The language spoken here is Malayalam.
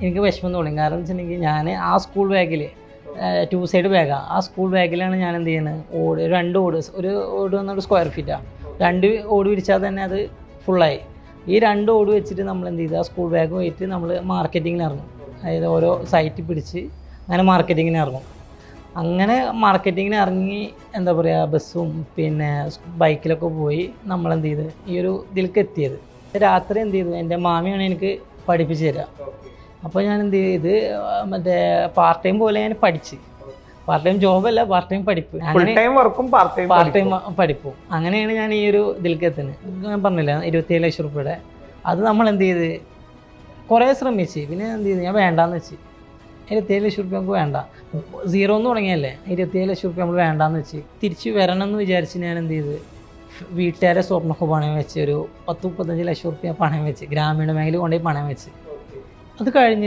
എനിക്ക് വിഷമം തോന്നി. കാരണം വെച്ചിട്ടുണ്ടെങ്കിൽ ഞാൻ ആ സ്കൂൾ ബാഗിൽ 2 സൈഡ് ബാഗാണ്. ആ സ്കൂൾ ബാഗിലാണ് ഞാൻ എന്ത് ചെയ്യുന്നത്, ഓട് 2 ഓട്, ഒരു ഓട് വന്നൊരു സ്ക്വയർ ഫീറ്റാണ്. 2 ഓട് വിരിച്ചാൽ തന്നെ അത് ഫുള്ളായി. ഈ 2 ഓട് വെച്ചിട്ട് നമ്മൾ എന്ത് ചെയ്തു, ആ സ്കൂൾ ബാഗ് പോയിട്ട് നമ്മൾ മാർക്കറ്റിങ്ങിന് ഇറങ്ങും. അതായത് ഓരോ സൈറ്റ് പിടിച്ച് അങ്ങനെ മാർക്കറ്റിങ്ങിന് ഇറങ്ങും. അങ്ങനെ മാർക്കറ്റിങ്ങിന് ഇറങ്ങി എന്താ പറയുക, ബസ്സും പിന്നെ ബൈക്കിലൊക്കെ പോയി നമ്മളെന്ത് ചെയ്ത് ഈ ഒരു ഇതിലേക്ക് എത്തിയത്. രാത്രി എന്ത് ചെയ്തു, എൻ്റെ മാമിയാണ് എനിക്ക് പഠിപ്പിച്ച് തരിക. അപ്പോൾ ഞാൻ എന്ത് ചെയ്ത് മറ്റേ പാർട്ട് ടൈം പോലെ ഞാൻ പഠിച്ച്, പാർട്ട് ടൈം ജോബല്ല, പാർട്ട് ടൈം പഠിപ്പ്, പാർട്ട് ടൈം പഠിപ്പും. അങ്ങനെയാണ് ഞാൻ ഈ ഒരു ഇതിലേക്ക് എത്തുന്നത്. ഞാൻ പറഞ്ഞില്ല 27 ലക്ഷം രൂപയുടെ. അത് നമ്മൾ എന്ത് ചെയ്ത് കുറേ ശ്രമിച്ച്, പിന്നെ എന്ത് ചെയ്ത് ഞാൻ വേണ്ടാന്ന് വെച്ച്. 27 ലക്ഷം രൂപ നമുക്ക് വേണ്ട, 0 എന്ന് തുടങ്ങിയല്ലേ, 27 ലക്ഷം രൂപ നമ്മൾ വേണ്ടാന്ന് വെച്ച് തിരിച്ച് വരണം എന്ന് വിചാരിച്ച് ഞാൻ എന്ത് ചെയ്ത് വീട്ടുകാരെ സ്വപ്നമൊക്കെ പണയം വെച്ച് ഒരു 10-35 ലക്ഷം രൂപ പണയം വെച്ച് ഗ്രാമീണ മേഖല കൊണ്ടുപോയി പണയം വെച്ച്. അത് കഴിഞ്ഞ്